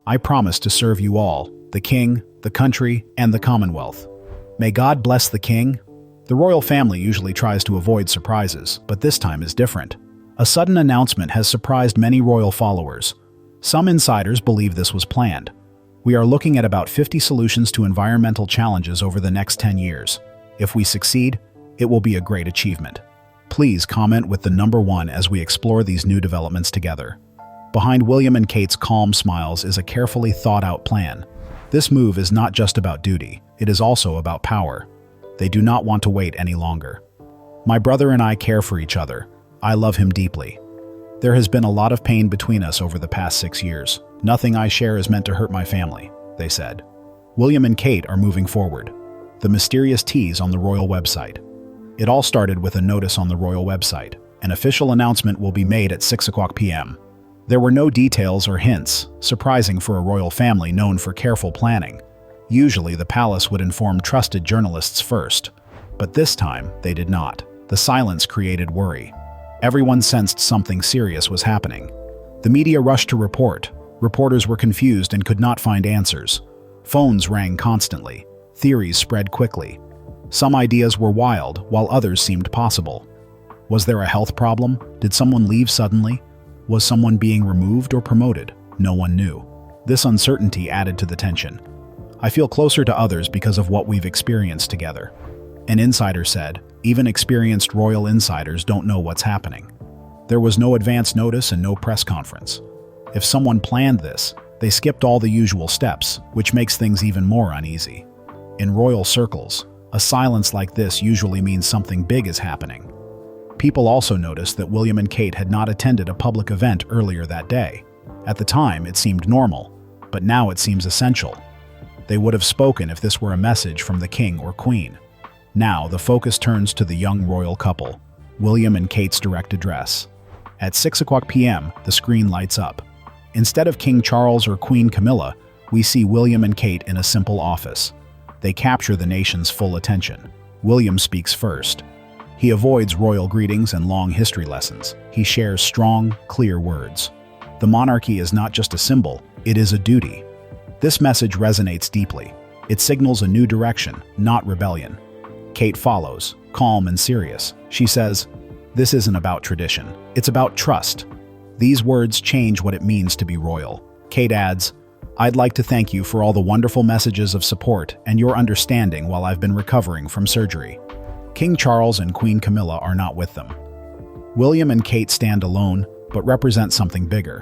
I promise to serve you all, the king, the country, and the commonwealth. May God bless the king." The royal family usually tries to avoid surprises, but this time is different. A sudden announcement has surprised many royal followers. Some insiders believe this was planned. We are looking at about 50 solutions to environmental challenges over the next 10 years. If we succeed, it will be a great achievement. Please comment with the number 1 as we explore these new developments together. Behind William and Kate's calm smiles is a carefully thought-out plan. This move is not just about duty, it is also about power. They do not want to wait any longer. "My brother and I care for each other. I love him deeply. There has been a lot of pain between us over the past 6 years. Nothing I share is meant to hurt my family," they said. William and Kate are moving forward. The mysterious tease on the royal website. It all started with a notice on the royal website. An official announcement will be made at 6:00 p.m. There were no details or hints, surprising for a royal family known for careful planning. Usually, the palace would inform trusted journalists first, but this time they did not. The silence created worry. Everyone sensed something serious was happening. The media rushed to report. Reporters were confused and could not find answers. Phones rang constantly. Theories spread quickly. Some ideas were wild, while others seemed possible. Was there a health problem? Did someone leave suddenly? Was someone being removed or promoted? No one knew. This uncertainty added to the tension. "I feel closer to others because of what we've experienced together," an insider said. Even experienced royal insiders don't know what's happening. There was no advance notice and no press conference. If someone planned this, they skipped all the usual steps, which makes things even more uneasy. In royal circles, a silence like this usually means something big is happening. People also noticed that William and Kate had not attended a public event earlier that day. At the time, it seemed normal, but now it seems essential. They would have spoken if this were a message from the king or queen. Now, the focus turns to the young royal couple, William and Kate's direct address. At 6:00 p.m., the screen lights up. Instead of King Charles or Queen Camilla, we see William and Kate in a simple office. They capture the nation's full attention. William speaks first. He avoids royal greetings and long history lessons. He shares strong, clear words. The monarchy is not just a symbol, it is a duty. This message resonates deeply. It signals a new direction, not rebellion. Kate follows, calm and serious. She says, "This isn't about tradition, it's about trust." These words change what it means to be royal. Kate adds, "I'd like to thank you for all the wonderful messages of support and your understanding while I've been recovering from surgery." King Charles and Queen Camilla are not with them. William and Kate stand alone, but represent something bigger.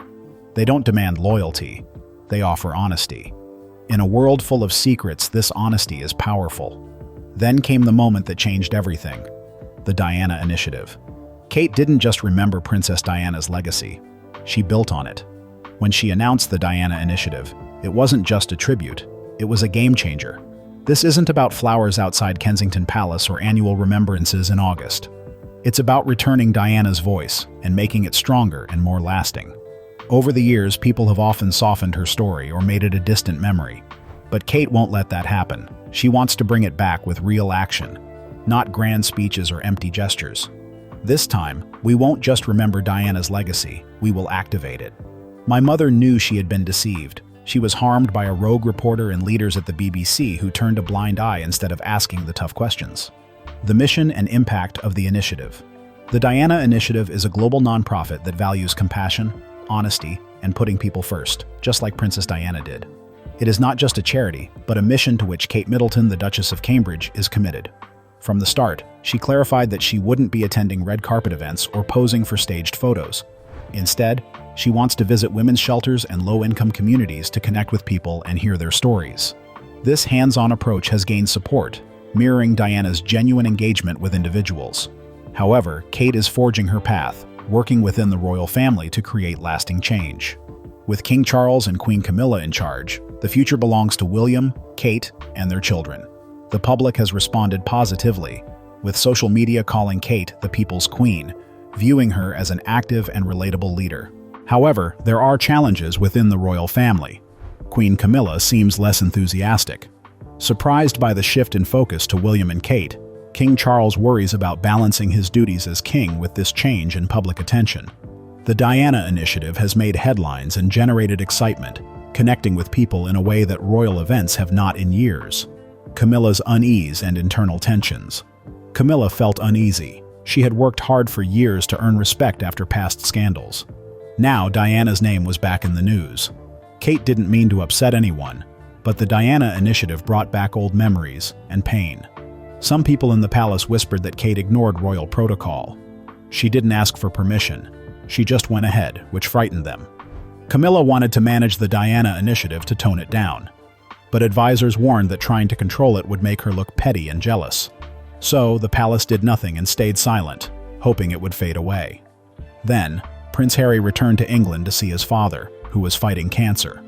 They don't demand loyalty, they offer honesty. In a world full of secrets, this honesty is powerful. Then came the moment that changed everything, the Diana Initiative. Kate didn't just remember Princess Diana's legacy, she built on it. When she announced the Diana Initiative, it wasn't just a tribute, it was a game changer. This isn't about flowers outside Kensington Palace or annual remembrances in August. It's about returning Diana's voice and making it stronger and more lasting. Over the years, people have often softened her story or made it a distant memory. But Kate won't let that happen. She wants to bring it back with real action, not grand speeches or empty gestures. This time, we won't just remember Diana's legacy, we will activate it. "My mother knew she had been deceived. She was harmed by a rogue reporter and leaders at the BBC who turned a blind eye instead of asking the tough questions." The mission and impact of the initiative. The Diana Initiative is a global nonprofit that values compassion, honesty, and putting people first, just like Princess Diana did. It is not just a charity, but a mission to which Kate Middleton, the Duchess of Cambridge, is committed. From the start, she clarified that she wouldn't be attending red carpet events or posing for staged photos. Instead, she wants to visit women's shelters and low-income communities to connect with people and hear their stories. This hands-on approach has gained support, mirroring Diana's genuine engagement with individuals. However, Kate is forging her path, working within the royal family to create lasting change. With King Charles and Queen Camilla in charge, the future belongs to William, Kate, and their children. The public has responded positively, with social media calling Kate the people's queen, viewing her as an active and relatable leader. However, there are challenges within the royal family. Queen Camilla seems less enthusiastic. Surprised by the shift in focus to William and Kate, King Charles worries about balancing his duties as king with this change in public attention. The Diana Initiative has made headlines and generated excitement, connecting with people in a way that royal events have not in years. Camilla's unease and internal tensions. Camilla felt uneasy. She had worked hard for years to earn respect after past scandals. Now Diana's name was back in the news. Kate didn't mean to upset anyone, but the Diana initiative brought back old memories and pain. Some people in the palace whispered that Kate ignored royal protocol. She didn't ask for permission. She just went ahead, which frightened them. Camilla wanted to manage the Diana initiative to tone it down, but advisors warned that trying to control it would make her look petty and jealous. So the palace did nothing and stayed silent, hoping it would fade away. Then, Prince Harry returned to England to see his father, who was fighting cancer.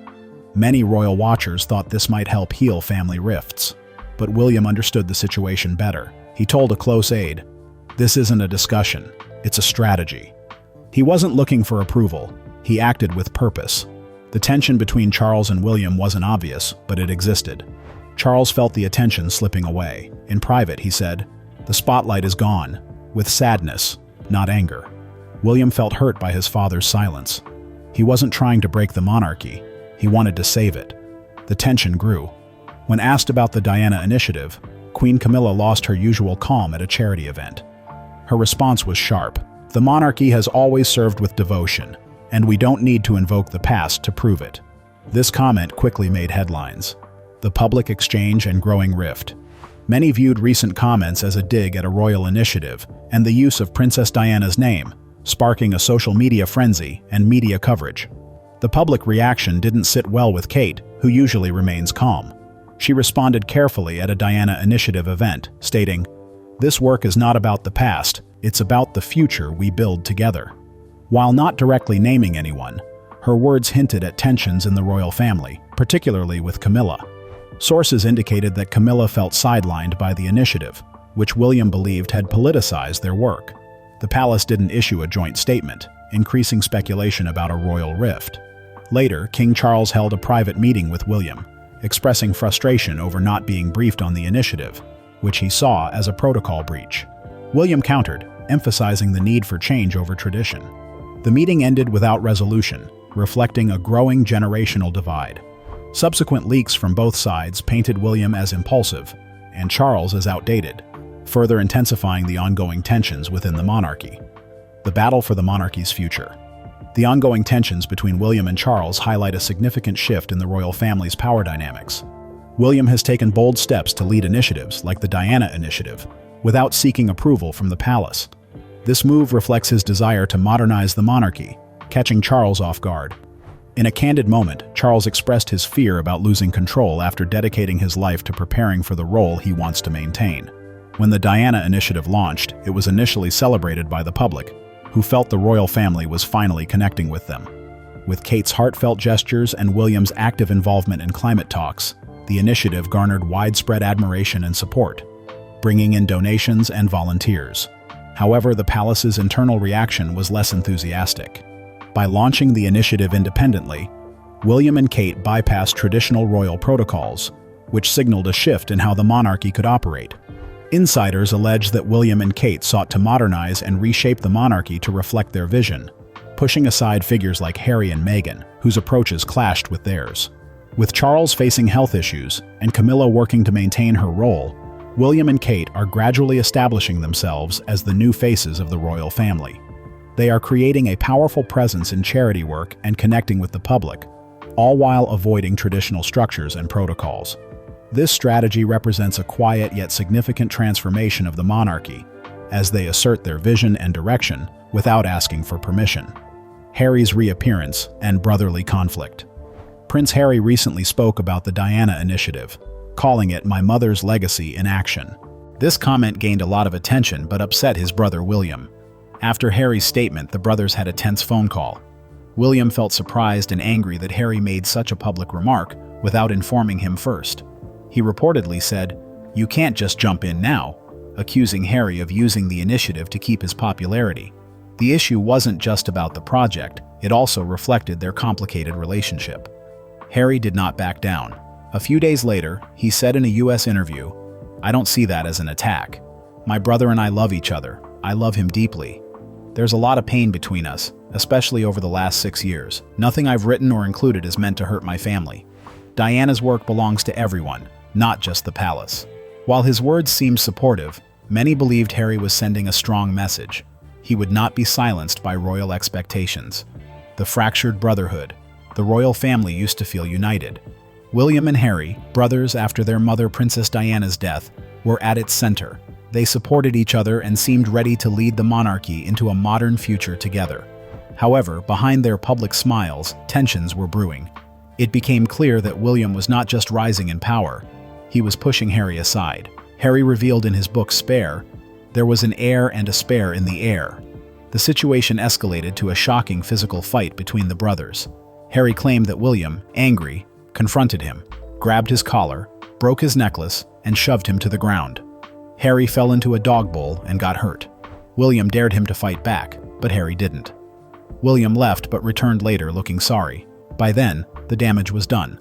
Many royal watchers thought this might help heal family rifts, but William understood the situation better. He told a close aide, "This isn't a discussion, it's a strategy." He wasn't looking for approval, he acted with purpose. The tension between Charles and William wasn't obvious, but it existed. Charles felt the attention slipping away. In private, he said, "The spotlight is gone," with sadness, not anger. William felt hurt by his father's silence. He wasn't trying to break the monarchy, he wanted to save it. The tension grew. When asked about the Diana initiative, Queen Camilla lost her usual calm at a charity event. Her response was sharp. "The monarchy has always served with devotion, and we don't need to invoke the past to prove it." This comment quickly made headlines. The public exchange and growing rift. Many viewed recent comments as a dig at a royal initiative and the use of Princess Diana's name, sparking a social media frenzy and media coverage. The public reaction didn't sit well with Kate, who usually remains calm. She responded carefully at a Diana initiative event, stating, "This work is not about the past, it's about the future we build together." While not directly naming anyone, her words hinted at tensions in the royal family, particularly with Camilla. Sources indicated that Camilla felt sidelined by the initiative, which William believed had politicized their work. The palace didn't issue a joint statement, increasing speculation about a royal rift. Later, King Charles held a private meeting with William, expressing frustration over not being briefed on the initiative, which he saw as a protocol breach. William countered, emphasizing the need for change over tradition. The meeting ended without resolution, reflecting a growing generational divide. Subsequent leaks from both sides painted William as impulsive and Charles as outdated, further intensifying the ongoing tensions within the monarchy. The battle for the monarchy's future. The ongoing tensions between William and Charles highlight a significant shift in the royal family's power dynamics. William has taken bold steps to lead initiatives like the Diana Initiative, without seeking approval from the palace. This move reflects his desire to modernize the monarchy, catching Charles off guard. In a candid moment, Charles expressed his fear about losing control after dedicating his life to preparing for the role he wants to maintain. When the Diana Initiative launched, it was initially celebrated by the public, who felt the royal family was finally connecting with them. With Kate's heartfelt gestures and William's active involvement in climate talks, the initiative garnered widespread admiration and support, bringing in donations and volunteers. However, the palace's internal reaction was less enthusiastic. By launching the initiative independently, William and Kate bypassed traditional royal protocols, which signaled a shift in how the monarchy could operate. Insiders allege that William and Kate sought to modernize and reshape the monarchy to reflect their vision, pushing aside figures like Harry and Meghan, whose approaches clashed with theirs. With Charles facing health issues and Camilla working to maintain her role, William and Kate are gradually establishing themselves as the new faces of the royal family. They are creating a powerful presence in charity work and connecting with the public, all while avoiding traditional structures and protocols. This strategy represents a quiet yet significant transformation of the monarchy, as they assert their vision and direction without asking for permission. Harry's reappearance and brotherly conflict. Prince Harry recently spoke about the Diana Initiative, calling it "my mother's legacy in action." This comment gained a lot of attention but upset his brother William. After Harry's statement, the brothers had a tense phone call. William felt surprised and angry that Harry made such a public remark without informing him first. He reportedly said, "You can't just jump in now," accusing Harry of using the initiative to keep his popularity. The issue wasn't just about the project, it also reflected their complicated relationship. Harry did not back down. A few days later, he said in a US interview, "I don't see that as an attack. My brother and I love each other. I love him deeply." There's a lot of pain between us, especially over the last 6 years. Nothing I've written or included is meant to hurt my family. Diana's work belongs to everyone, not just the palace." While his words seemed supportive, many believed Harry was sending a strong message. He would not be silenced by royal expectations. The fractured brotherhood. The royal family used to feel united. William and Harry, brothers after their mother Princess Diana's death, were at its center. They supported each other and seemed ready to lead the monarchy into a modern future together. However, behind their public smiles, tensions were brewing. It became clear that William was not just rising in power, he was pushing Harry aside. Harry revealed in his book Spare, there was an heir and a spare in the air. The situation escalated to a shocking physical fight between the brothers. Harry claimed that William, angry, confronted him, grabbed his collar, broke his necklace, and shoved him to the ground. Harry fell into a dog bowl and got hurt. William dared him to fight back, but Harry didn't. William left but returned later looking sorry. By then, the damage was done.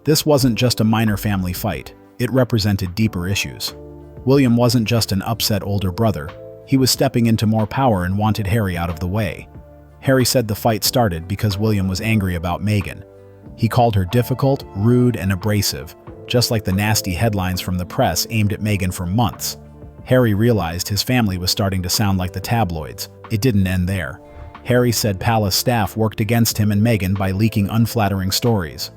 This wasn't just a minor family fight, it represented deeper issues. William wasn't just an upset older brother, he was stepping into more power and wanted Harry out of the way. Harry said the fight started because William was angry about Meghan. He called her difficult, rude, and abrasive, just like the nasty headlines from the press aimed at Meghan for months. Harry realized his family was starting to sound like the tabloids. It didn't end there. Harry said palace staff worked against him and Meghan by leaking unflattering stories.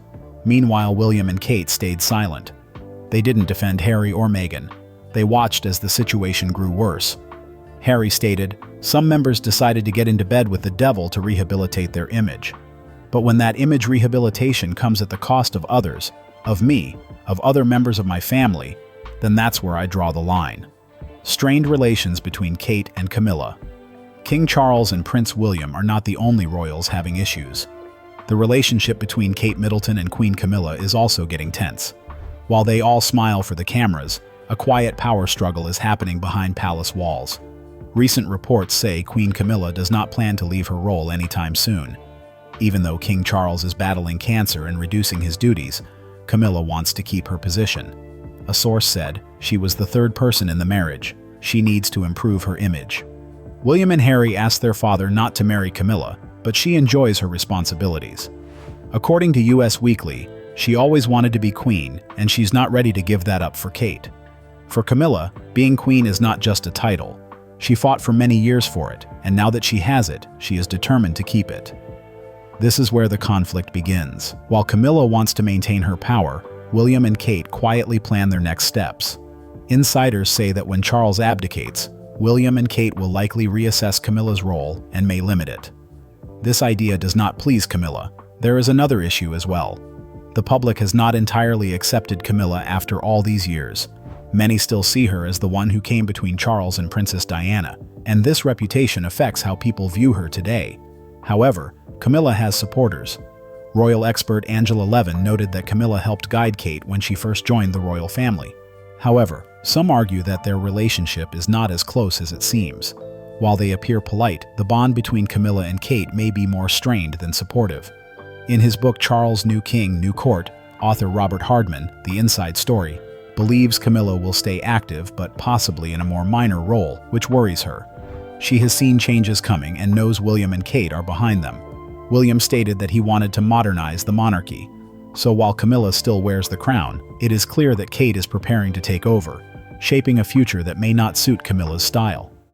Meanwhile, William and Kate stayed silent. They didn't defend Harry or Meghan. They watched as the situation grew worse. Harry stated, "Some members decided to get into bed with the devil to rehabilitate their image. But when that image rehabilitation comes at the cost of others, of me, of other members of my family, then that's where I draw the line." Strained relations between Kate and Camilla. King Charles and Prince William are not the only royals having issues. The relationship between Kate Middleton and Queen Camilla is also getting tense. While they all smile for the cameras, a quiet power struggle is happening behind palace walls. Recent reports say Queen Camilla does not plan to leave her role anytime soon. Even though King Charles is battling cancer and reducing his duties, Camilla wants to keep her position. A source said, "She was the third person in the marriage. She needs to improve her image." William and Harry asked their father not to marry Camilla, but she enjoys her responsibilities. According to US Weekly, she always wanted to be queen, and she's not ready to give that up for Kate. For Camilla, being queen is not just a title. She fought for many years for it, and now that she has it, she is determined to keep it. This is where the conflict begins. While Camilla wants to maintain her power, William and Kate quietly plan their next steps. Insiders say that when Charles abdicates, William and Kate will likely reassess Camilla's role and may limit it. This idea does not please Camilla. There is another issue as well. The public has not entirely accepted Camilla after all these years. Many still see her as the one who came between Charles and Princess Diana, and this reputation affects how people view her today. However, Camilla has supporters. Royal expert Angela Levin noted that Camilla helped guide Kate when she first joined the royal family. However, some argue that their relationship is not as close as it seems. While they appear polite, the bond between Camilla and Kate may be more strained than supportive. In his book Charles, New King, New Court, author Robert Hardman, The Inside Story, believes Camilla will stay active but possibly in a more minor role, which worries her. She has seen changes coming and knows William and Kate are behind them. William stated that he wanted to modernize the monarchy. So while Camilla still wears the crown, it is clear that Kate is preparing to take over, shaping a future that may not suit Camilla's style.